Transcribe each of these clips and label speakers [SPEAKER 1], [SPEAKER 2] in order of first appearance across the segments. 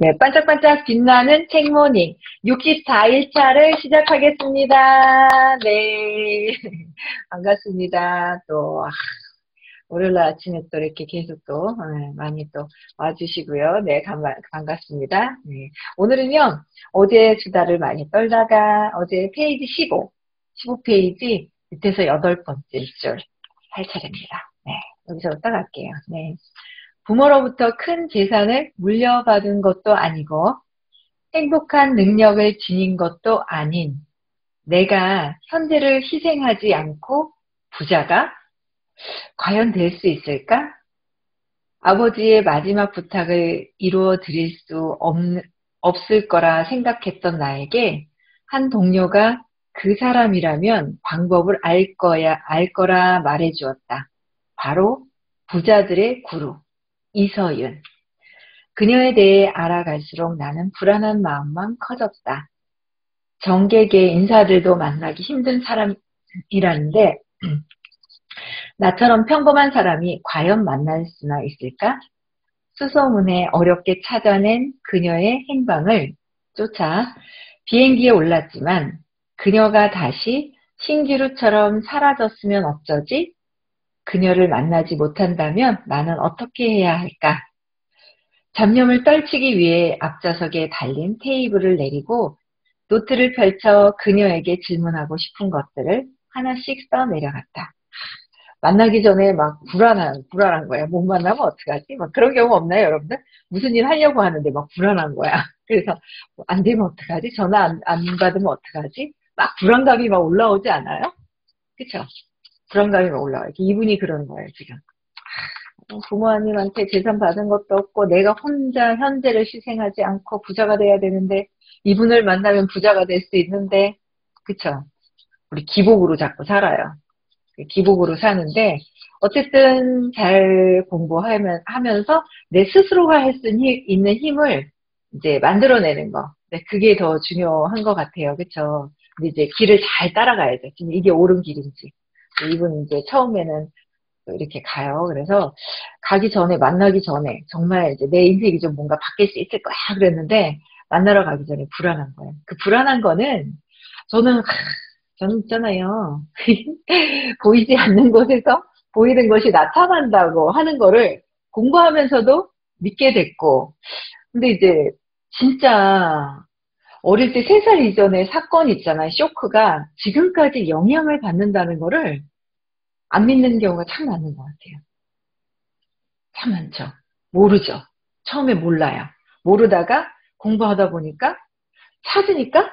[SPEAKER 1] 네, 반짝반짝 빛나는 책모닝 64일차를 시작하겠습니다. 네, 반갑습니다. 또 월요일 아침에 또 이렇게 계속 또 많이 또 와주시고요. 네, 반갑습니다. 네, 오늘은요, 어제 수다를 많이 떨다가 어제 페이지 15페이지 밑에서 8번째 줄 할 차례입니다. 네, 여기서부터 갈게요. 네. 부모로부터 큰 재산을 물려받은 것도 아니고 행복한 능력을 지닌 것도 아닌 내가 현재를 희생하지 않고 부자가 과연 될 수 있을까? 아버지의 마지막 부탁을 이루어 드릴 수 없을 거라 생각했던 나에게 한 동료가 그 사람이라면 방법을 알 거라 말해 주었다. 바로 부자들의 구루, 이서윤. 그녀에 대해 알아갈수록 나는 불안한 마음만 커졌다. 정계계 인사들도 만나기 힘든 사람이라는데 나처럼 평범한 사람이 과연 만날 수나 있을까? 수소문에 어렵게 찾아낸 그녀의 행방을 쫓아 비행기에 올랐지만 그녀가 다시 신기루처럼 사라졌으면 어쩌지? 그녀를 만나지 못한다면 나는 어떻게 해야 할까? 잡념을 떨치기 위해 앞좌석에 달린 테이블을 내리고 노트를 펼쳐 그녀에게 질문하고 싶은 것들을 하나씩 써 내려갔다. 만나기 전에 막 불안한 거야. 못 만나면 어떡하지? 막 그런 경우 없나요, 여러분들? 무슨 일 하려고 하는데 막 불안한 거야. 그래서 안 되면 어떡하지? 전화 안 받으면 어떡하지? 막 불안감이 막 올라오지 않아요? 그쵸? 불안감이 막 올라와요. 이분이 그러는 거예요, 지금. 부모님한테 재산 받은 것도 없고 내가 혼자 현재를 희생하지 않고 부자가 돼야 되는데 이분을 만나면 부자가 될 수 있는데 그쵸? 우리 기복으로 자꾸 살아요. 기복으로 사는데 어쨌든 잘 공부하면서 내 스스로가 할 수 있는 힘을 이제 만들어내는 거. 네, 그게 더 중요한 것 같아요. 그쵸? 근데 이제 길을 잘 따라가야죠. 지금 이게 옳은 길인지. 이분 이제 처음에는 이렇게 가요. 그래서 만나기 전에 정말 이제 내 인생이 좀 뭔가 바뀔 수 있을 거야 그랬는데 만나러 가기 전에 불안한 거예요. 그 불안한 거는 저는 있잖아요. 보이지 않는 곳에서 보이는 것이 나타난다고 하는 거를 공부하면서도 믿게 됐고 근데 이제 진짜 어릴 때 3살 이전의 사건 있잖아요. 쇼크가 지금까지 영향을 받는다는 거를 안 믿는 경우가 참 많은 것 같아요. 참 많죠. 모르죠. 처음에 몰라요. 모르다가 공부하다 보니까 찾으니까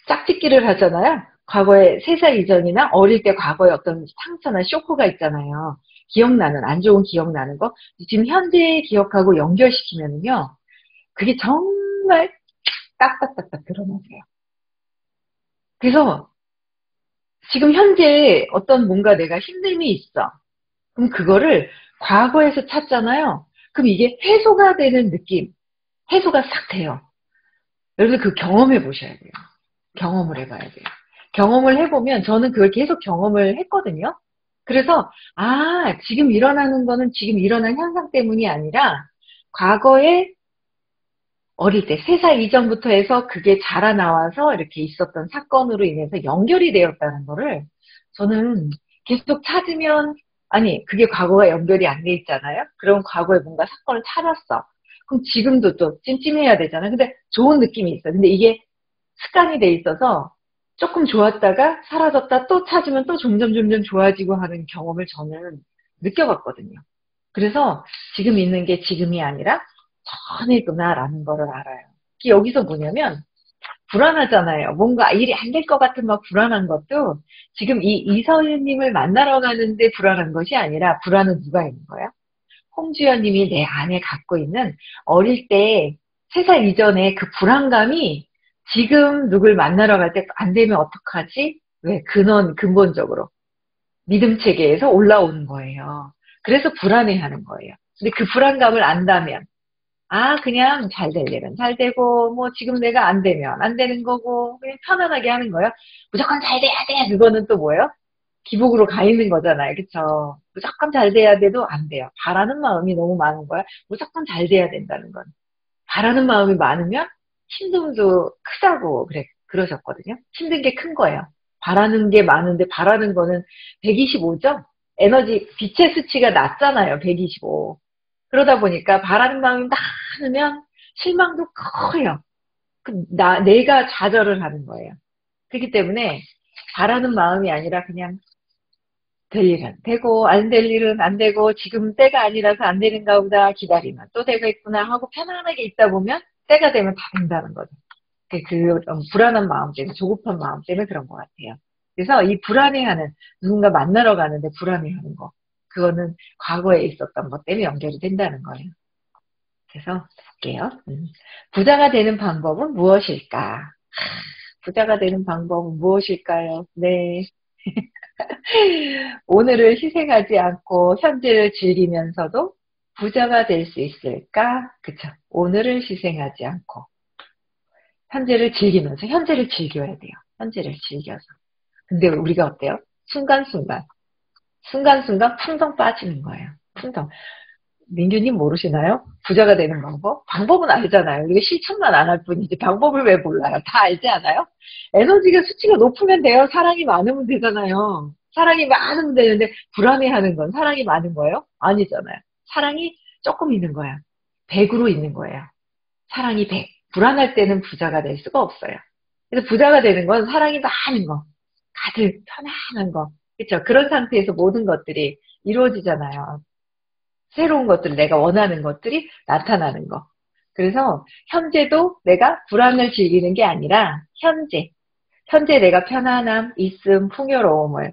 [SPEAKER 1] 짝짓기를 하잖아요. 과거에 3살 이전이나 어릴 때 과거에 어떤 상처나 쇼크가 있잖아요. 기억나는 안 좋은 기억나는 거 지금 현재 기억하고 연결시키면요. 그게 정말 딱딱딱딱 드러나세요. 그래서 지금 현재 어떤 뭔가 내가 힘듦이 있어. 그럼 그거를 과거에서 찾잖아요. 그럼 이게 해소가 되는 느낌, 해소가 싹 돼요. 여러분 그 경험해 보셔야 돼요. 경험을 해봐야 돼요. 경험을 해보면 저는 그걸 계속 경험을 했거든요. 그래서 지금 일어나는 거는 지금 일어난 현상 때문이 아니라 과거에 어릴 때 3살 이전부터 해서 그게 자라나와서 이렇게 있었던 사건으로 인해서 연결이 되었다는 거를 저는 계속 찾으면 그게 과거가 연결이 안 돼 있잖아요. 그럼 과거에 뭔가 사건을 찾았어. 그럼 지금도 또 찜찜해야 되잖아요. 근데 좋은 느낌이 있어. 근데 이게 습관이 돼 있어서 조금 좋았다가 사라졌다 또 찾으면 또 점점 좋아지고 하는 경험을 저는 느껴봤거든요. 그래서 지금 있는 게 지금이 아니라 전이구나라는 거를 알아요. 여기서 뭐냐면 불안하잖아요. 뭔가 일이 안 될 것 같은 막 불안한 것도 지금 이 이서윤님을 만나러 가는데 불안한 것이 아니라 불안은 누가 있는 거야? 홍주연님이 내 안에 갖고 있는 어릴 때 3살 이전에 그 불안감이 지금 누굴 만나러 갈 때 안 되면 어떡하지? 왜? 근본적으로. 믿음 체계에서 올라오는 거예요. 그래서 불안해하는 거예요. 근데 그 불안감을 안다면 그냥 잘 될 일은 잘 되고, 뭐, 지금 내가 안 되면 안 되는 거고, 그냥 편안하게 하는 거예요. 무조건 잘 돼야 돼! 그거는 또 뭐예요? 기복으로 가 있는 거잖아요. 그쵸? 무조건 잘 돼야 돼도 안 돼요. 바라는 마음이 너무 많은 거야. 무조건 잘 돼야 된다는 건. 바라는 마음이 많으면 힘듦도 크다고 그러셨거든요. 힘든 게 큰 거예요. 바라는 게 많은데 바라는 거는 125죠? 에너지, 빛의 수치가 낮잖아요. 125. 그러다 보니까 바라는 마음이 많으면 실망도 커요. 내가 좌절을 하는 거예요. 그렇기 때문에 바라는 마음이 아니라 그냥 될 일은 되고 안 될 일은 안 되고 지금 때가 아니라서 안 되는가 보다 기다리면 또 때가 있구나 하고 편안하게 있다 보면 때가 되면 다 된다는 거죠. 불안한 마음 때문에 조급한 마음 때문에 그런 것 같아요. 그래서 이 불안해하는 누군가 만나러 가는데 불안해하는 거 그거는 과거에 있었던 것 때문에 연결이 된다는 거예요. 그래서 볼게요. 부자가 되는 방법은 무엇일까? 부자가 되는 방법은 무엇일까요? 네. 오늘을 희생하지 않고 현재를 즐기면서도 부자가 될 수 있을까? 그쵸. 오늘을 희생하지 않고 현재를 즐기면서 현재를 즐겨야 돼요. 현재를 즐겨서. 근데 우리가 어때요? 순간순간 풍덩 빠지는 거예요. 풍덩. 민규님 모르시나요? 부자가 되는 방법? 방법은 알잖아요. 우리가 실천만 안 할 뿐이지 방법을 왜 몰라요? 다 알지 않아요? 에너지가 수치가 높으면 돼요. 사랑이 많으면 되잖아요. 사랑이 많으면 되는데 불안해하는 건 사랑이 많은 거예요? 아니잖아요. 사랑이 조금 있는 거야. 100으로 있는 거예요. 사랑이 100. 불안할 때는 부자가 될 수가 없어요. 그래서 부자가 되는 건 사랑이 많은 거. 가득 편안한 거. 그렇죠? 그런 상태에서 모든 것들이 이루어지잖아요. 새로운 것들, 내가 원하는 것들이 나타나는 거. 그래서 현재도 내가 불안을 즐기는 게 아니라 현재 내가 편안함, 있음, 풍요로움을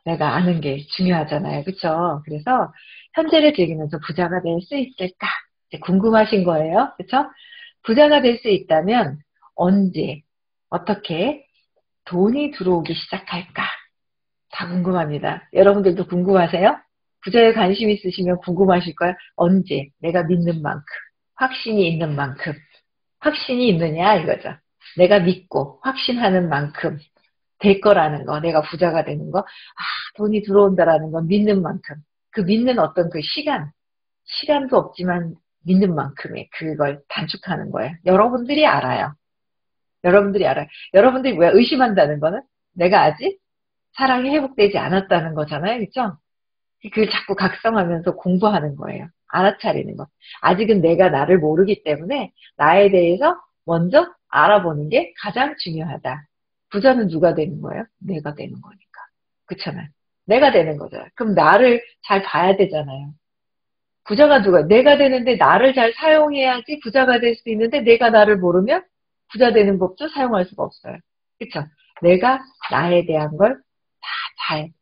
[SPEAKER 1] 내가 아는 게 중요하잖아요. 그쵸? 그래서 현재를 즐기면서 부자가 될 수 있을까? 이제 궁금하신 거예요. 그쵸? 부자가 될 수 있다면 언제, 어떻게 돈이 들어오기 시작할까? 다 궁금합니다. 여러분들도 궁금하세요? 부자에 관심 있으시면 궁금하실 거예요. 언제? 내가 믿는 만큼. 확신이 있는 만큼. 확신이 있느냐 이거죠. 내가 믿고 확신하는 만큼 될 거라는 거. 내가 부자가 되는 거. 돈이 들어온다라는 건 믿는 만큼. 그 믿는 어떤 그 시간도 없지만 믿는 만큼의 그걸 단축하는 거예요. 여러분들이 알아요. 여러분들이 알아요. 여러분들이 왜 의심한다는 거는 내가 아직 사랑이 회복되지 않았다는 거잖아요. 그렇죠? 그걸 자꾸 각성하면서 공부하는 거예요. 알아차리는 거. 아직은 내가 나를 모르기 때문에 나에 대해서 먼저 알아보는 게 가장 중요하다. 부자는 누가 되는 거예요? 내가 되는 거니까. 그렇잖아요. 내가 되는 거잖아요. 그럼 나를 잘 봐야 되잖아요. 부자가 누가? 내가 되는데 나를 잘 사용해야지 부자가 될 수 있는데 내가 나를 모르면 부자 되는 법도 사용할 수가 없어요. 그렇죠? 내가 나에 대한 걸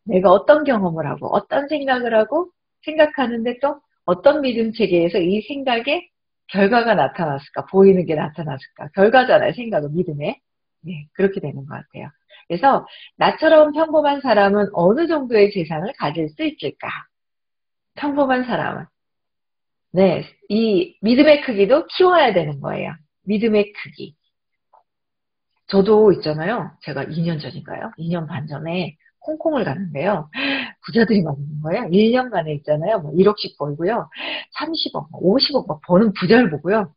[SPEAKER 1] 내가 어떤 경험을 하고 어떤 생각을 하고 생각하는데 또 어떤 믿음 체계에서 이 생각에 결과가 나타났을까 보이는 게 나타났을까 결과잖아요. 생각은 믿음에 그렇게 되는 것 같아요. 그래서 나처럼 평범한 사람은 어느 정도의 재산을 가질 수 있을까? 평범한 사람은 이 믿음의 크기도 키워야 되는 거예요. 믿음의 크기. 저도 있잖아요. 제가 2년 전인가요? 2년 반 전에 홍콩을 갔는데요. 부자들이 막 있는 거예요. 1년간에 있잖아요. 뭐 1억씩 벌고요. 30억, 50억 막 버는 부자를 보고요.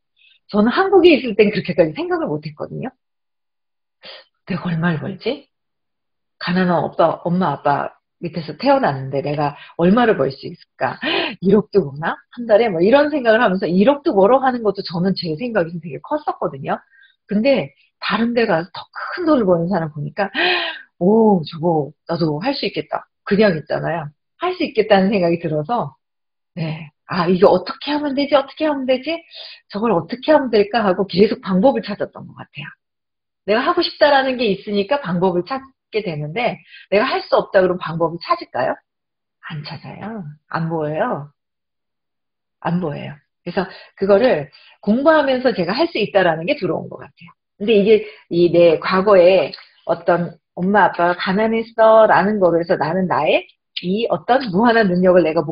[SPEAKER 1] 저는 한국에 있을 땐 그렇게까지 생각을 못 했거든요. 내가 얼마를 벌지? 가난한 엄마, 아빠 밑에서 태어났는데 내가 얼마를 벌 수 있을까? 1억도 버나? 한 달에? 뭐 이런 생각을 하면서 1억도 벌어 하는 것도 저는 제 생각이 되게 컸었거든요. 근데 다른 데 가서 더 큰 돈을 버는 사람 보니까 오, 저거 나도 할 수 있겠다. 그냥 있잖아요. 할 수 있겠다는 생각이 들어서 이거 어떻게 하면 되지? 어떻게 하면 되지? 저걸 어떻게 하면 될까? 하고 계속 방법을 찾았던 것 같아요. 내가 하고 싶다라는 게 있으니까 방법을 찾게 되는데 내가 할 수 없다 그러면 방법을 찾을까요? 안 찾아요. 안 보여요. 안 보여요. 그래서 그거를 공부하면서 제가 할 수 있다라는 게 들어온 것 같아요. 근데 이게 내 과거에 어떤 엄마 아빠가 가난했어 라는 거로 해서 나는 나의 이 어떤 무한한 능력을 내가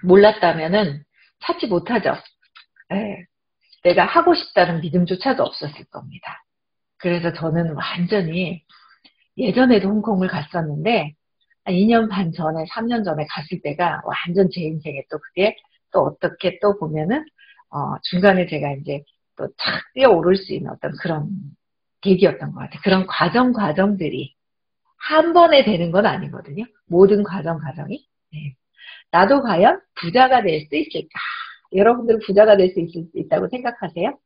[SPEAKER 1] 몰랐다면은 찾지 못하죠. 예, 내가 하고 싶다는 믿음조차도 없었을 겁니다. 그래서 저는 완전히 예전에도 홍콩을 갔었는데 한 2년 반 전에 3년 전에 갔을 때가 완전 제 인생에 또 그게 또 어떻게 또 보면은 중간에 제가 이제 또 착 뛰어오를 수 있는 어떤 그런 계기였던 것 같아요. 그런 과정들이 한 번에 되는 건 아니거든요. 모든 과정이. 네. 나도 과연 부자가 될 수 있을까? 여러분들은 부자가 될 수 있다고 생각하세요?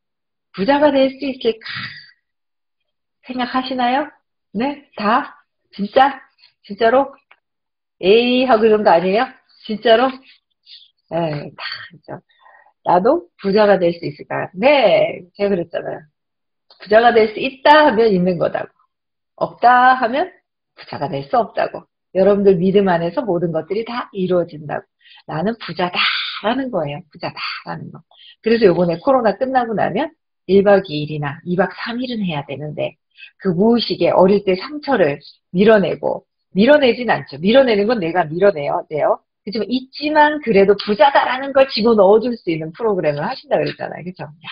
[SPEAKER 1] 부자가 될 수 있을까? 생각하시나요? 네? 다? 진짜? 진짜로? 에이 하고 이런 거 아니에요? 진짜로? 네, 다, 그죠. 나도 부자가 될 수 있을까? 네, 제가 그랬잖아요. 부자가 될 수 있다 하면 있는 거다고. 없다 하면 부자가 될 수 없다고. 여러분들 믿음 안에서 모든 것들이 다 이루어진다고. 나는 부자다라는 거예요. 부자다라는 거. 그래서 요번에 코로나 끝나고 나면 1박 2일이나 2박 3일은 해야 되는데 그 무의식에 어릴 때 상처를 밀어내진 않죠. 밀어내는 건 내가 밀어내요. 돼요. 그렇지만 있지만 그래도 부자다라는 걸 집어넣어줄 수 있는 프로그램을 하신다 그랬잖아요. 그렇죠? 야,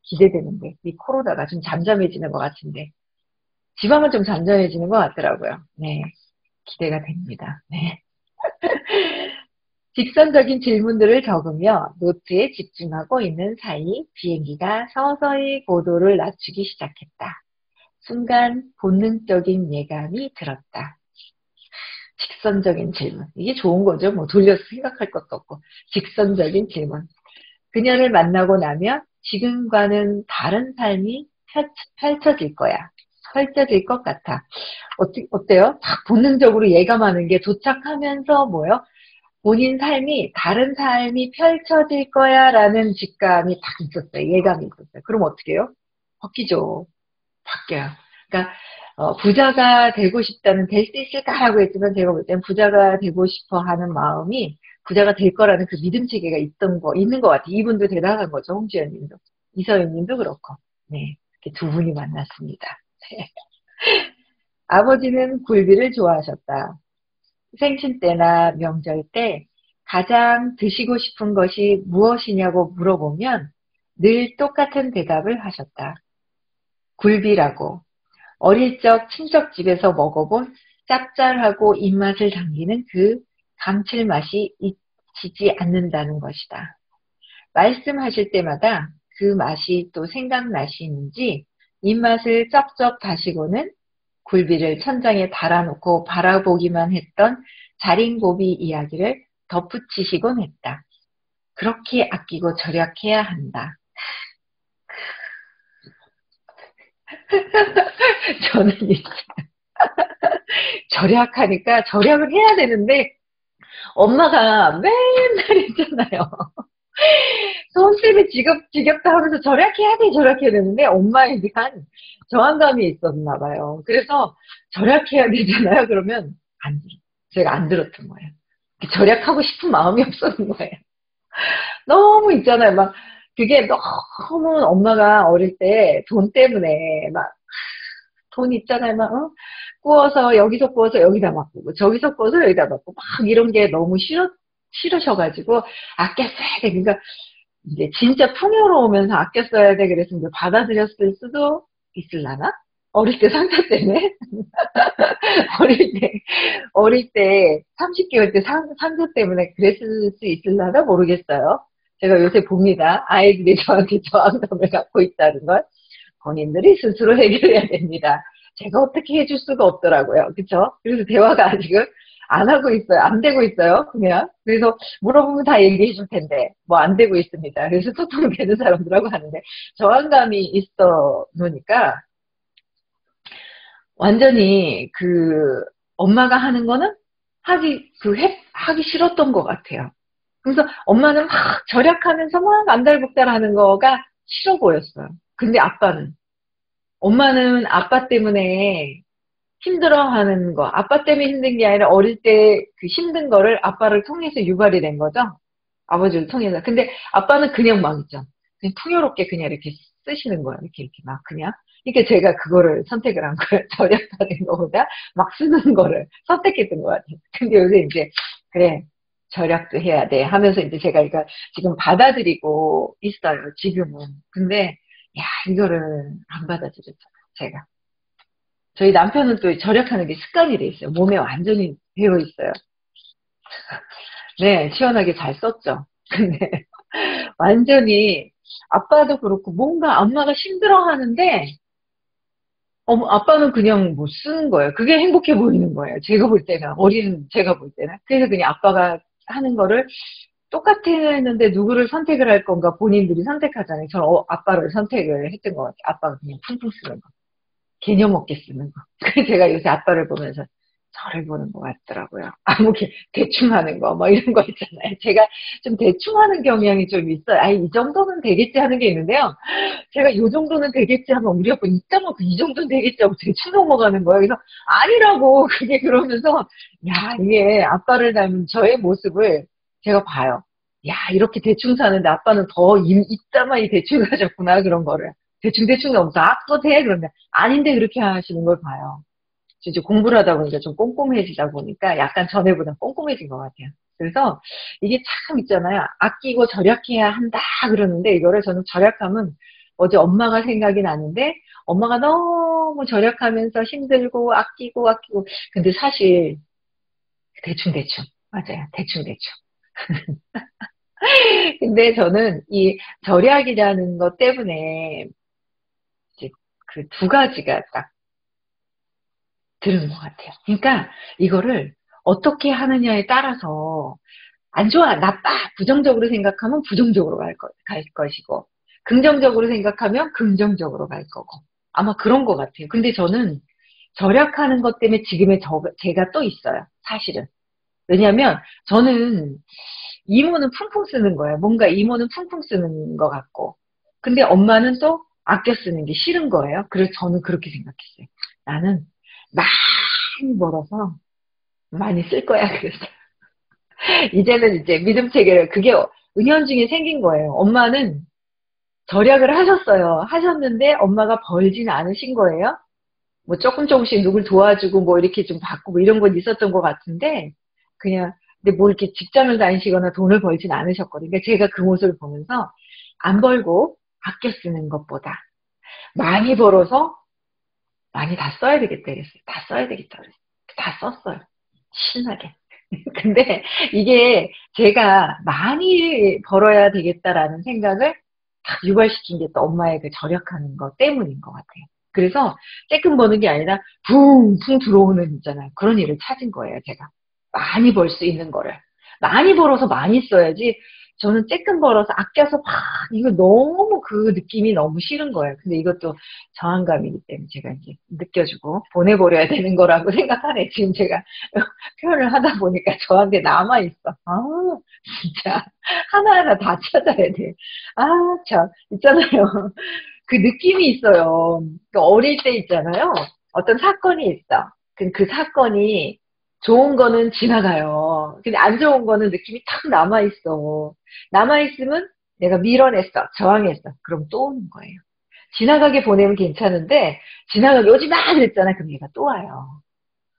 [SPEAKER 1] 기대되는데 이 코로나가 좀 잠잠해지는 것 같은데 지방은 좀 잔잔해지는 것 같더라고요. 네, 기대가 됩니다. 네. 직선적인 질문들을 적으며 노트에 집중하고 있는 사이 비행기가 서서히 고도를 낮추기 시작했다. 순간 본능적인 예감이 들었다. 직선적인 질문. 이게 좋은 거죠. 뭐 돌려서 생각할 것도 없고. 직선적인 질문. 그녀를 만나고 나면 지금과는 다른 삶이 펼쳐질 거야. 펼쳐질 것 같아. 어때요? 딱 본능적으로 예감하는 게 도착하면서 뭐요? 본인 삶이 다른 삶이 펼쳐질 거야 라는 직감이 딱 있었어요. 예감이 있었어요. 그럼 어떻게 해요? 바뀌죠. 바뀌어요. 그러니까 부자가 되고 싶다는 될 수 있을까라고 했지만 제가 볼 땐 부자가 되고 싶어 하는 마음이 부자가 될 거라는 그 믿음 체계가 있는 것 같아요. 이분도 대단한 거죠. 홍지연 님도. 이서연 님도 그렇고. 네. 이렇게 두 분이 만났습니다. 네. 아버지는 굴비를 좋아하셨다. 생신 때나 명절 때 가장 드시고 싶은 것이 무엇이냐고 물어보면 늘 똑같은 대답을 하셨다. 굴비라고. 어릴 적 친척집에서 먹어본 짭짤하고 입맛을 당기는 그 감칠맛이 잊히지 않는다는 것이다. 말씀하실 때마다 그 맛이 또 생각나시는지 입맛을 쩍쩍 다시고는 굴비를 천장에 달아놓고 바라보기만 했던 자린고비 이야기를 덧붙이시곤 했다. 그렇게 아끼고 절약해야 한다. 저는 이제 절약하니까 절약을 해야 되는데 엄마가 맨날 있잖아요. 손실이 지겹다 하면서 절약해야 되는데 엄마에 대한 저항감이 있었나 봐요. 그래서 절약해야 되잖아요. 그러면 제가 안 들었던 거예요. 절약하고 싶은 마음이 없었던 거예요. 너무 있잖아요. 막 그게 너무 엄마가 어릴 때 돈 때문에 막 돈 있잖아요. 막 구워서 여기서 구워서 여기다 바꾸고 저기서 구워서 여기다 바꾸고 막 이런 게 너무 싫으셔가지고 아껴 써야 돼. 그러니까 이제 진짜 풍요로우면서 아껴 써야 돼. 그래서 이제 받아들였을 수도 있을라나? 어릴 때 상처 때문에? 어릴 때, 어릴 때 30개월 때 상처 때문에 그랬을 수 있을라나 모르겠어요. 제가 요새 봅니다. 아이들이 저한테 저항감을 갖고 있다는 걸 본인들이 스스로 해결해야 됩니다. 제가 어떻게 해줄 수가 없더라고요. 그쵸? 그래서 대화가 아직은 안 하고 있어요. 안 되고 있어요. 그냥. 그래서 물어보면 다 얘기해 줄 텐데, 뭐 안 되고 있습니다. 그래서 소통이 되는 사람들하고 하는데, 저항감이 있어 놓으니까, 완전히 엄마가 하는 거는 하기 싫었던 것 같아요. 그래서 엄마는 막 절약하면서 막 안달복달 하는 거가 싫어 보였어요. 근데 엄마는 아빠 때문에 힘들어하는 거, 아빠 때문에 힘든 게 아니라 어릴 때 그 힘든 거를 아빠를 통해서 유발이 된 거죠. 아버지를 통해서. 근데 아빠는 그냥 막 있죠. 그냥 풍요롭게 그냥 이렇게 쓰시는 거예요. 이렇게 막 그냥. 그러니까 제가 그거를 선택을 한 거예요. 절약하는 거보다 막 쓰는 거를 선택했던 것 같아요. 근데 요새 이제, 그래, 절약도 해야 돼 하면서 이제 제가 이거 지금 받아들이고 있어요. 지금은. 근데, 야, 이거를 안 받아들였잖아요. 제가. 저희 남편은 또 절약하는 게 습관이 돼 있어요. 몸에 완전히 배어 있어요. 네, 시원하게 잘 썼죠. 근데 완전히 아빠도 그렇고 뭔가 엄마가 힘들어 하는데 아빠는 그냥 뭐 쓰는 거예요. 그게 행복해 보이는 거예요. 제가 볼 때는 어린 제가 볼 때는. 그래서 그냥 아빠가 하는 거를 똑같이 했는데 누구를 선택을 할 건가 본인들이 선택하잖아요. 저는 아빠를 선택을 했던 것 같아요. 아빠가 그냥 퉁퉁 쓰는 거. 개념 없게 쓰는 거. 그래서 제가 요새 아빠를 보면서 저를 보는 것 같더라고요. 대충 하는 거, 뭐 이런 거 있잖아요. 제가 좀 대충 하는 경향이 좀 있어요. 이 정도는 되겠지 하는 게 있는데요. 제가 요 정도는 되겠지 하면 우리 아빠 있다면 이 정도는 되겠지 하고 대충 넘어가는 거예요. 그래서 아니라고 그게 그러면서 야 이게 아빠를 닮은 저의 모습을 제가 봐요. 야 이렇게 대충 사는데 아빠는 더 있다만 이 대충 하셨구나 그런 거를. 대충대충 넘어서 또 돼? 그러면 아닌데 그렇게 하시는 걸 봐요. 이제 공부를 하다 보니까 좀 꼼꼼해지다 보니까 약간 전에보다 꼼꼼해진 것 같아요. 그래서 이게 참 있잖아요. 아끼고 절약해야 한다 그러는데 이거를 저는 절약하면 어제 엄마가 생각이 나는데 엄마가 너무 절약하면서 힘들고 아끼고 근데 사실 대충대충 맞아요. 대충대충. 근데 저는 이 절약이라는 것 때문에 이제 그 두 가지가 딱 들은 것 같아요. 그러니까 이거를 어떻게 하느냐에 따라서 안 좋아, 나빠, 부정적으로 생각하면 부정적으로 갈 것이고, 긍정적으로 생각하면 긍정적으로 갈 거고. 아마 그런 것 같아요. 근데 저는 절약하는 것 때문에 지금의 제가 또 있어요. 사실은. 왜냐면 저는 이모는 쿵쿵 쓰는 거예요. 뭔가 이모는 쿵쿵 쓰는 것 같고. 근데 엄마는 또 아껴 쓰는 게 싫은 거예요. 그래서 저는 그렇게 생각했어요. 나는 많이 벌어서 많이 쓸 거야. 그래서 이제는 이제 믿음 체계를 그게 은연중에 생긴 거예요. 엄마는 절약을 하셨어요. 하셨는데 엄마가 벌진 않으신 거예요. 뭐 조금씩 누굴 도와주고 뭐 이렇게 좀 받고 뭐 이런 건 있었던 것 같은데 그냥 근데 뭐 이렇게 직장을 다니시거나 돈을 벌진 않으셨거든요. 그러니까 제가 그 모습을 보면서 안 벌고 아껴 쓰는 것보다 많이 벌어서 많이 다 써야 되겠다 그랬어요. 다 써야 되겠다 그랬어요. 다 썼어요. 신나게. 근데 이게 제가 많이 벌어야 되겠다라는 생각을 딱 유발시킨 게 또 엄마의 그 절약하는 것 때문인 것 같아요. 그래서 쬐끔 버는 게 아니라 붕붕 들어오는 있잖아요. 그런 일을 찾은 거예요, 제가. 많이 벌 수 있는 거를. 많이 벌어서 많이 써야지 저는 쬐끔 벌어서 아껴서 막 이거 너무 그 느낌이 너무 싫은 거예요. 근데 이것도 저항감이기 때문에 제가 이제 느껴주고 보내버려야 되는 거라고 생각하네. 지금 제가 표현을 하다 보니까 저한테 남아있어. 진짜. 하나하나 다 찾아야 돼. 참. 있잖아요. 그 느낌이 있어요. 그 어릴 때 있잖아요. 어떤 사건이 있어. 그 사건이 좋은 거는 지나가요. 근데 안 좋은 거는 느낌이 탁 남아있어. 남아있으면 내가 밀어냈어. 저항했어. 그럼 또 오는 거예요. 지나가게 보내면 괜찮은데, 지나가게 오지 마! 그랬잖아. 그럼 얘가 또 와요.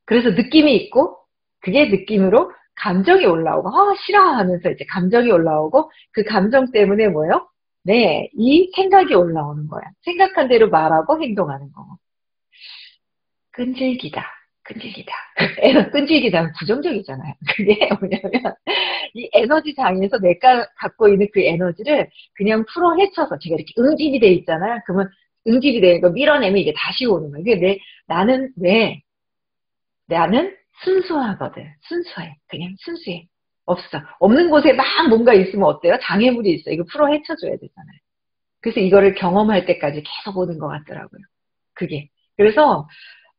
[SPEAKER 1] 그래서 느낌이 있고, 그게 느낌으로 감정이 올라오고, 싫어! 하면서 이제 감정이 올라오고, 그 감정 때문에 뭐요? 네, 이 생각이 올라오는 거야. 생각한 대로 말하고 행동하는 거. 끈질기다. 끈질기다. 끈질기다는 부정적이잖아요. 그게 뭐냐면, 이 에너지 장에서 내가 갖고 있는 그 에너지를 그냥 풀어 헤쳐서 제가 이렇게 응집이 돼 있잖아요. 그러면 응집이 되는 거 밀어내면 이게 다시 오는 거예요. 나는 왜? 나는 순수하거든. 순수해. 그냥 순수해. 없어. 없는 곳에 막 뭔가 있으면 어때요? 장애물이 있어. 이거 풀어 헤쳐줘야 되잖아요. 그래서 이거를 경험할 때까지 계속 오는 것 같더라고요. 그게. 그래서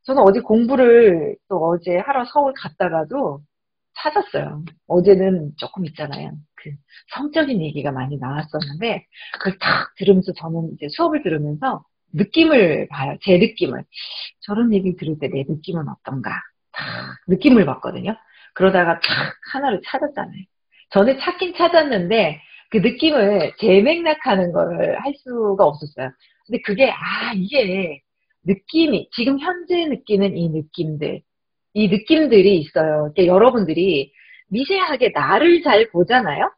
[SPEAKER 1] 저는 어디 공부를 또 어제 하러 서울 갔다가도 찾았어요. 어제는 조금 있잖아요. 그 성적인 얘기가 많이 나왔었는데 그걸 탁 들으면서 저는 이제 수업을 들으면서 느낌을 봐요. 제 느낌을. 저런 얘기를 들을 때 내 느낌은 어떤가. 탁 느낌을 봤거든요. 그러다가 탁 하나를 찾았잖아요. 저는 찾긴 찾았는데 그 느낌을 재맥락하는 걸 할 수가 없었어요. 근데 그게 이게 느낌이 지금 현재 느끼는 이 느낌들이 있어요. 그러니까 여러분들이 미세하게 나를 잘 보잖아요.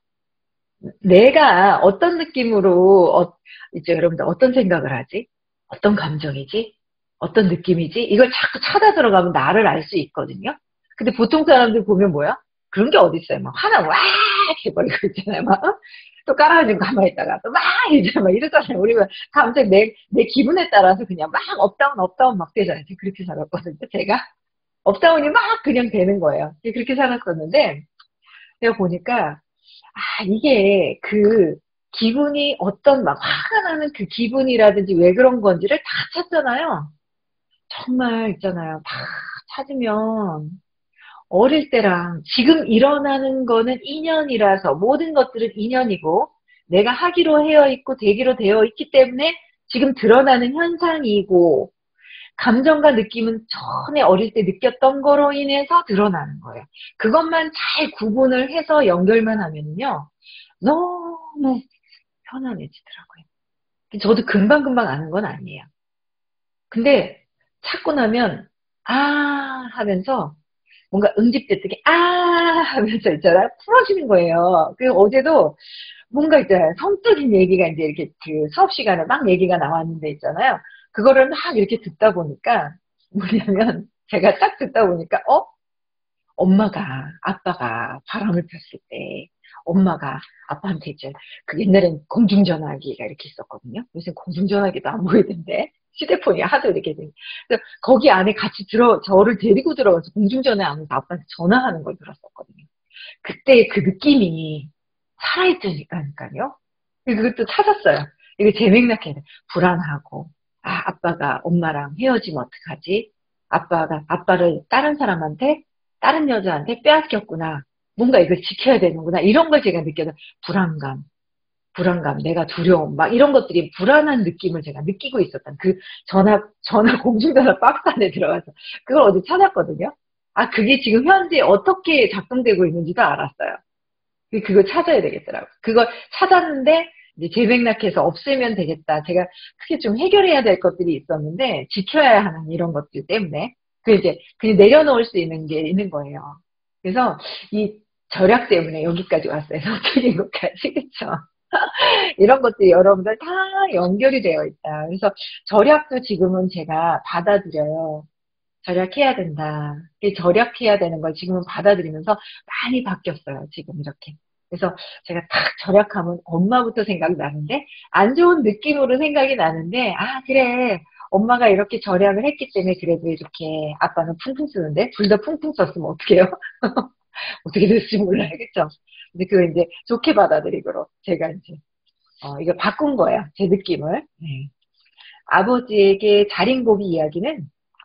[SPEAKER 1] 내가 어떤 느낌으로 이제 여러분들 어떤 생각을 하지? 어떤 감정이지? 어떤 느낌이지? 이걸 자꾸 찾아 들어가면 나를 알 수 있거든요. 근데 보통 사람들 보면 뭐야? 그런 게 어디 있어요? 막 화나 와 해버리고 있잖아요. 막 또 깔아가지고 가만히 있다가 또 막 이제 막 이러잖아요. 우리가 갑자기 내 기분에 따라서 그냥 막 업다운 막 되잖아요. 그렇게 살았거든요. 제가 업다운이 막 그냥 되는 거예요. 그렇게 살았었는데 내가 보니까 이게 그 기분이 어떤 막 화가 나는 그 기분이라든지 왜 그런 건지를 다 찾잖아요. 정말 있잖아요. 다 찾으면 어릴 때랑 지금 일어나는 거는 인연이라서 모든 것들은 인연이고 내가 하기로 되어 있고 되기로 되어 있기 때문에 지금 드러나는 현상이고 감정과 느낌은 전에 어릴 때 느꼈던 거로 인해서 드러나는 거예요. 그것만 잘 구분을 해서 연결만 하면요. 너무 편안해지더라고요. 저도 금방금방 아는 건 아니에요. 근데 찾고 나면 하면서 뭔가 응집됐더니 하면서 있잖아요. 풀어지는 거예요. 그리고 어제도 뭔가 있잖아요. 성적인 얘기가 이제 이렇게 그 수업 시간에 막 얘기가 나왔는데 있잖아요. 그거를 막 이렇게 듣다 보니까 뭐냐면 제가 딱 듣다 보니까 엄마가 아빠가 바람을 폈을 때 엄마가 아빠한테 이제 그 옛날엔 공중전화기가 이렇게 있었거든요. 요새 공중전화기도 안 보이던데 휴대폰이 하도 이렇게 돼. 그래서 거기 안에 같이 저를 데리고 들어가서 공중전화 하면서 아빠한테 전화하는 걸 들었었거든요. 그때 그 느낌이 살아있다니까요. 그것도 찾았어요. 이거 재맥락해야 돼. 불안하고, 아빠가 엄마랑 헤어지면 어떡하지? 아빠를 다른 사람한테, 다른 여자한테 빼앗겼구나. 뭔가 이걸 지켜야 되는구나. 이런 걸 제가 느껴서 불안감, 내가 두려움, 막 이런 것들이 불안한 느낌을 제가 느끼고 있었던 그 공중전화 박스 안에 들어가서 그걸 어디 찾았거든요. 그게 지금 현재 어떻게 작동되고 있는지도 알았어요. 그걸 찾아야 되겠더라고요. 그걸 찾았는데, 이제 재맥락해서 없애면 되겠다. 제가 크게 좀 해결해야 될 것들이 있었는데, 지켜야 하는 이런 것들 때문에. 이제, 그냥 내려놓을 수 있는 게 있는 거예요. 그래서, 이 절약 때문에 여기까지 왔어요. 서툴린 것까지. 그쵸? 이런 것들이 여러분들 다 연결이 되어 있다. 그래서 절약도 지금은 제가 받아들여요. 절약해야 된다. 절약해야 되는 걸 지금은 받아들이면서 많이 바뀌었어요. 지금 이렇게. 그래서 제가 딱 절약하면 엄마부터 생각이 나는데 안 좋은 느낌으로 생각이 나는데 그래. 엄마가 이렇게 절약을 했기 때문에 그래도 이렇게 아빠는 퉁퉁 쓰는데 둘 다 퉁퉁 썼으면 어떡해요? 어떻게 될지 몰라요. 그쵸? 근데 그걸 이제 좋게 받아들이도록 제가 이제 이거 바꾼 거야. 제 느낌을. 네. 아버지에게 자린고비 이야기는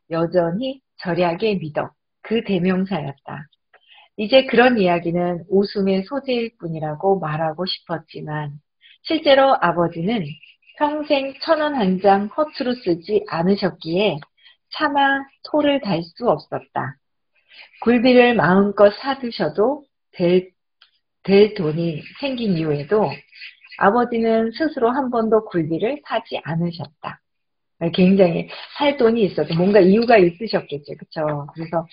[SPEAKER 1] 여전히 절약의 미덕, 그 대명사였다. 이제 그런 이야기는 웃음의 소재일 뿐이라고 말하고 싶었지만 실제로 아버지는 평생 1,000원 한 장 허투루 쓰지 않으셨기에 차마 토를 달 수 없었다. 굴비를 마음껏 사드셔도 될 돈이 생긴 이후에도 아버지는 스스로 한 번도 굴비를 사지 않으셨다. 굉장히 살 돈이 있어도 뭔가 이유가 있으셨겠죠. 그쵸? 그래서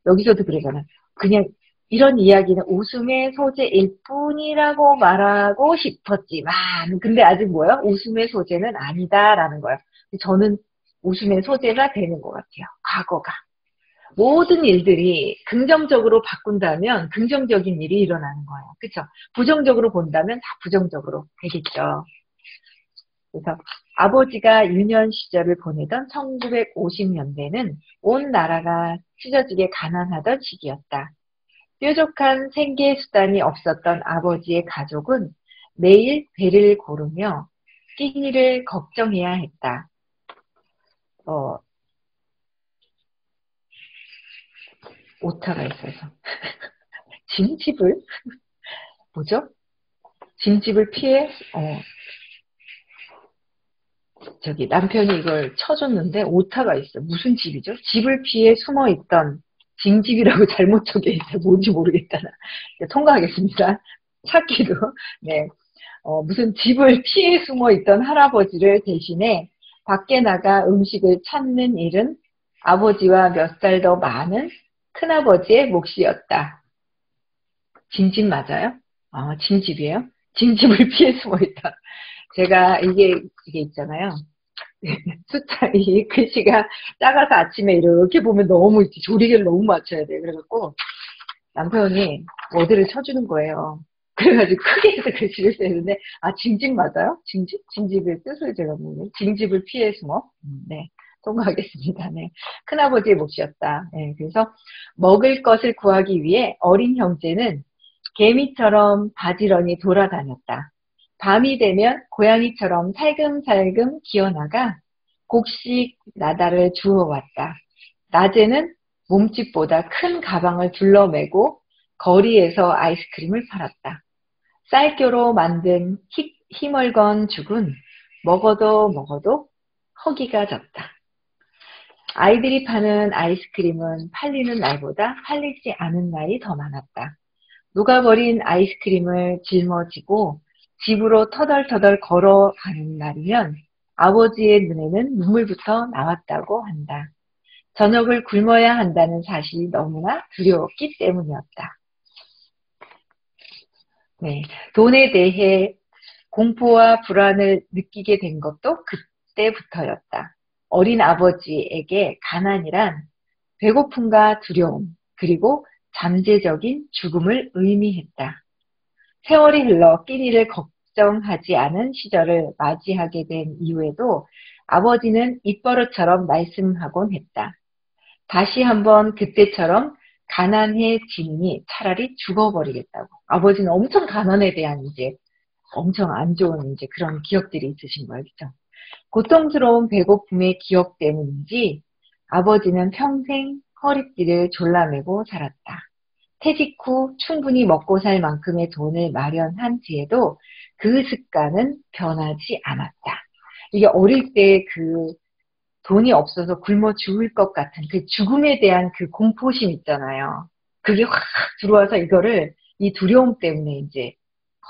[SPEAKER 1] 여기서도 그러잖아요. 그냥 이런 이야기는 웃음의 소재일 뿐이라고 말하고 싶었지만 근데 아직 뭐예요? 웃음의 소재는 아니다라는 거예요. 저는 웃음의 소재가 되는 것 같아요. 과거가. 모든 일들이 긍정적으로 바꾼다면 긍정적인 일이 일어나는 거예요. 그쵸? 부정적으로 본다면 다 부정적으로 되겠죠. 그래서 아버지가 유년 시절을 보내던 1950년대는 온 나라가 찢어지게 가난하던 시기였다. 뾰족한 생계 수단이 없었던 아버지의 가족은 매일 배를 고르며 끼니를 걱정해야 했다. 오타가 있어서. 짐집을? 뭐죠? 짐집을 피해? 남편이 이걸 쳐줬는데 오타가 있어. 무슨 집이죠? 집을 피해 숨어있던 징집이라고 잘못 적혀있어. 뭔지 모르겠다. 통과하겠습니다. 찾기도. 네. 무슨 집을 피해 숨어있던 할아버지를 대신해 밖에 나가 음식을 찾는 일은 아버지와 몇 살 더 많은 큰아버지의 몫이었다. 징집 맞아요? 징집이에요? 징집을 피해 숨어있다. 제가 이게 있잖아요. 이 글씨가 작아서 아침에 이렇게 보면 너무 조리개를 너무 맞춰야 돼. 그래갖고 남편이 워드를 쳐주는 거예요. 그래가지고 크게 해서 글씨를 쓰는데, 아, 징집 맞아요? 징집? 징집의 뜻을 제가 모르네. 징집을 피해 숨어. 네. 통과하겠습니다. 네. 큰아버지의 몫이었다. 네. 그래서 먹을 것을 구하기 위해 어린 형제는 개미처럼 바지런히 돌아다녔다. 밤이 되면 고양이처럼 살금살금 기어나가 곡식 나다를 주워왔다. 낮에는 몸집보다 큰 가방을 둘러매고 거리에서 아이스크림을 팔았다. 쌀교로 만든 희멀건 죽은 먹어도 먹어도 허기가 졌다. 아이들이 파는 아이스크림은 팔리는 날보다 팔리지 않은 날이 더 많았다. 녹아버린 아이스크림을 짊어지고 집으로 터덜터덜 걸어가는 날이면 아버지의 눈에는 눈물부터 나왔다고 한다. 저녁을 굶어야 한다는 사실이 너무나 두려웠기 때문이었다. 네, 돈에 대해 공포와 불안을 느끼게 된 것도 그때부터였다. 어린 아버지에게 가난이란 배고픔과 두려움, 그리고 잠재적인 죽음을 의미했다. 세월이 흘러 끼니를 걱정하지 않은 시절을 맞이하게 된 이후에도 아버지는 입버릇처럼 말씀하곤 했다. 다시 한번 그때처럼 가난해지니 차라리 죽어버리겠다고. 아버지는 엄청 가난에 대한 이제 엄청 안 좋은 이제 그런 기억들이 있으신 거예요. 그죠? 고통스러운 배고픔의 기억 때문인지 아버지는 평생 허리띠를 졸라매고 살았다. 퇴직 후 충분히 먹고 살 만큼의 돈을 마련한 뒤에도 그 습관은 변하지 않았다. 이게 어릴 때 그 돈이 없어서 굶어 죽을 것 같은 그 죽음에 대한 그 공포심 있잖아요. 그게 확 들어와서 이거를 이 두려움 때문에 이제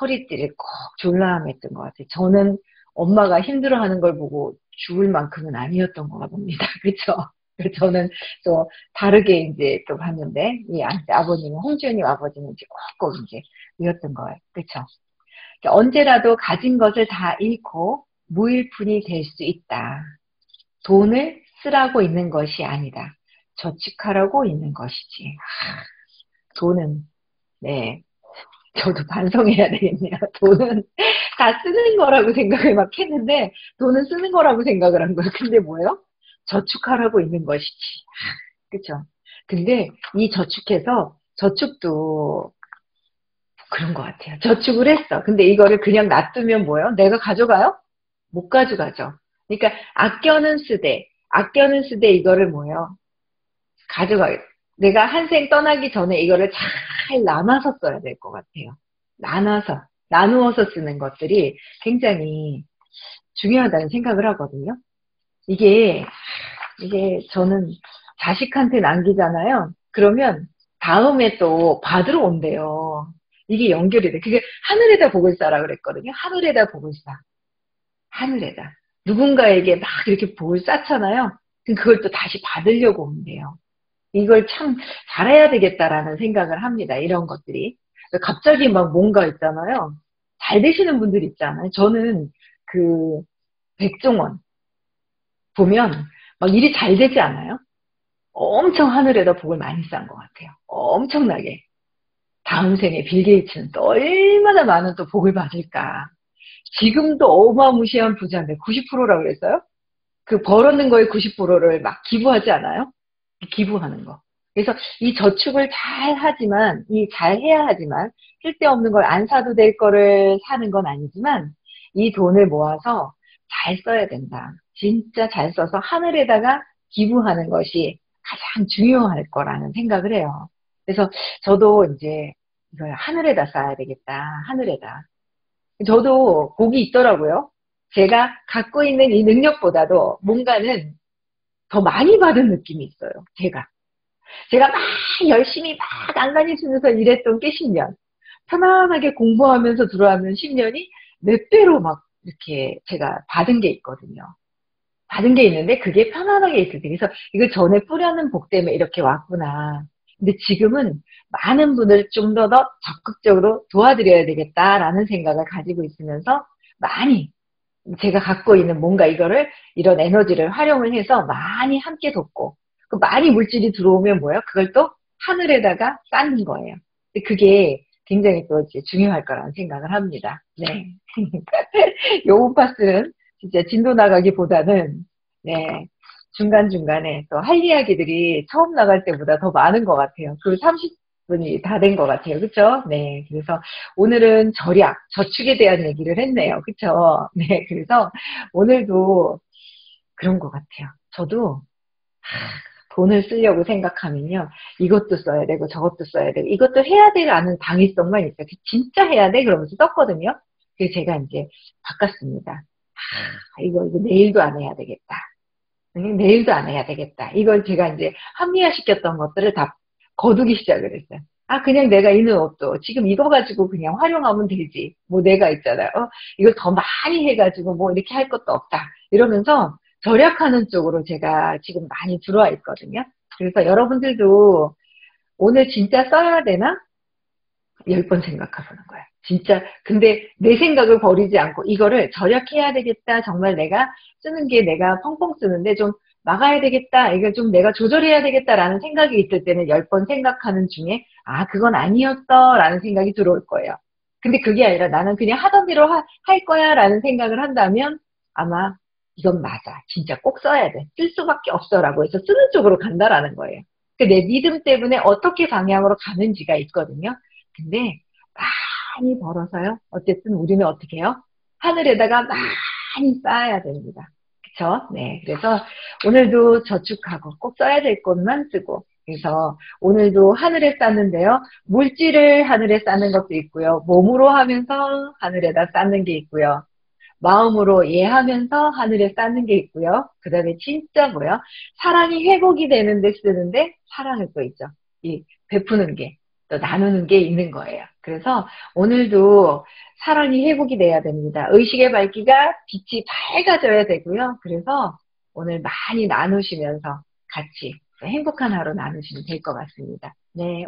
[SPEAKER 1] 허리띠를 꼭 졸라맸던 것 같아요. 저는 엄마가 힘들어하는 걸 보고 죽을 만큼은 아니었던 것 같습니다. 그렇죠? 저는 또 다르게 이제 또 봤는데 이 아버님은 홍주연님 아버지는 이제 꼭 이제 이었던 거예요. 그렇죠? 언제라도 가진 것을 다 잃고 무일푼이 될 수 있다. 돈을 쓰라고 있는 것이 아니다. 저축하라고 있는 것이지. 돈은 네. 저도 반성해야 되겠네요. 돈은 다 쓰는 거라고 생각을 막 했는데 돈은 쓰는 거라고 생각을 한 거예요. 근데 뭐예요? 저축하라고 있는 것이지. 그쵸? 근데 이 저축도 그런 것 같아요. 저축을 했어. 근데 이거를 그냥 놔두면 뭐예요? 내가 가져가요? 못 가져가죠. 그러니까 아껴는 쓰되 이거를 뭐예요? 가져가요. 내가 한 생 떠나기 전에 이거를 잘 나눠서 써야 될 것 같아요. 나누어서 쓰는 것들이 굉장히 중요하다는 생각을 하거든요. 이게 저는 자식한테 남기잖아요. 그러면 다음에 또 받으러 온대요. 이게 연결이 돼. 그게 하늘에다 복을 쌓라 그랬거든요. 하늘에다 복을 쌓. 하늘에다. 누군가에게 막 이렇게 복을 쌓잖아요. 그걸 또 다시 받으려고 온대요. 이걸 참 잘해야 되겠다라는 생각을 합니다. 이런 것들이. 갑자기 막 뭔가 있잖아요. 잘 되시는 분들 있잖아요. 저는 그 백종원 보면 막 일이 잘 되지 않아요? 엄청 하늘에다 복을 많이 쌓은 것 같아요. 엄청나게. 다음 생에 빌 게이츠는 또 얼마나 많은 또 복을 받을까. 지금도 어마무시한 부자인데 90%라고 그랬어요? 그 벌었는 거의 90%를 막 기부하지 않아요? 기부하는 거. 그래서 이 저축을 잘 해야 하지만, 쓸데없는 걸 안 사도 될 거를 사는 건 아니지만, 이 돈을 모아서 잘 써야 된다. 진짜 잘 써서 하늘에다가 기부하는 것이 가장 중요할 거라는 생각을 해요. 그래서 저도 이제 이걸 하늘에다 쌓아야 되겠다. 하늘에다. 저도 복이 있더라고요. 제가 갖고 있는 이 능력보다도 뭔가는 더 많이 받은 느낌이 있어요. 제가 막 열심히 막 안간힘 쓰면서 일했던 게 10년. 편안하게 공부하면서 들어가면 10년이 몇 배로 막 이렇게 제가 받은 게 있거든요. 받은 게 있는데 그게 편안하게 있을 때. 그래서 이걸 전에 뿌려는 복 때문에 이렇게 왔구나. 근데 지금은 많은 분을 좀 더 적극적으로 도와드려야 되겠다라는 생각을 가지고 있으면서 많이 제가 갖고 있는 뭔가 이런 에너지를 활용을 해서 많이 함께 돕고, 많이 물질이 들어오면 뭐예요? 그걸 또 하늘에다가 쌓는 거예요. 근데 그게 굉장히 또 이제 중요할 거라는 생각을 합니다. 네. 요 파스는 진짜 진도 나가기보다는, 네, 중간중간에 또 할 이야기들이 처음 나갈 때보다 더 많은 것 같아요. 그 30분이 다 된 것 같아요. 그쵸? 네. 그래서 오늘은 절약, 저축에 대한 얘기를 했네요. 그쵸? 네. 그래서 오늘도 그런 것 같아요. 저도 돈을 쓰려고 생각하면요. 이것도 써야 되고 저것도 써야 되고 이것도 해야 되라는 당위성만 있어요. 진짜 해야 돼? 그러면서 썼거든요. 그래서 제가 이제 바꿨습니다. 이거 내일도 안 해야 되겠다. 내일도 안 해야 되겠다. 이걸 제가 이제 합리화시켰던 것들을 다 거두기 시작을 했어요. 아, 그냥 내가 입는 옷도 지금 이거 가지고 그냥 활용하면 되지. 뭐 내가 있잖아요. 이걸 더 많이 해가지고 뭐 이렇게 할 것도 없다. 이러면서 절약하는 쪽으로 제가 지금 많이 들어와 있거든요. 그래서 여러분들도 오늘 진짜 써야 되나? 10번 생각해 보는 거예요. 진짜 근데 내 생각을 버리지 않고 이거를 절약해야 되겠다. 정말 내가 쓰는 게 내가 펑펑 쓰는데 좀 막아야 되겠다. 이걸 좀 내가 조절해야 되겠다라는 생각이 있을 때는 10번 생각하는 중에 아 그건 아니었어 라는 생각이 들어올 거예요. 근데 그게 아니라 나는 그냥 하던 대로 할 거야 라는 생각을 한다면 아마 이건 맞아. 진짜 꼭 써야 돼. 쓸 수밖에 없어 라고 해서 쓰는 쪽으로 간다라는 거예요. 내 믿음 때문에 어떻게 방향으로 가는지가 있거든요. 근데 많이 벌어서요. 어쨌든 우리는 어떻게 해요? 하늘에다가 많이 쌓아야 됩니다. 그쵸? 네. 그래서 오늘도 저축하고 꼭 써야 될 것만 쓰고 그래서 오늘도 하늘에 쌓는데요. 물질을 하늘에 쌓는 것도 있고요. 몸으로 하면서 하늘에다 쌓는 게 있고요. 마음으로 이해하면서 하늘에 쌓는 게 있고요. 그 다음에 진짜 뭐요? 사랑이 회복이 되는데 쓰는데 사랑을 또 있죠. 이 베푸는 게, 또 나누는 게 있는 거예요. 그래서 오늘도 사랑이 회복이 돼야 됩니다. 의식의 밝기가 빛이 밝아져야 되고요. 그래서 오늘 많이 나누시면서 같이 행복한 하루 나누시면 될 것 같습니다. 네.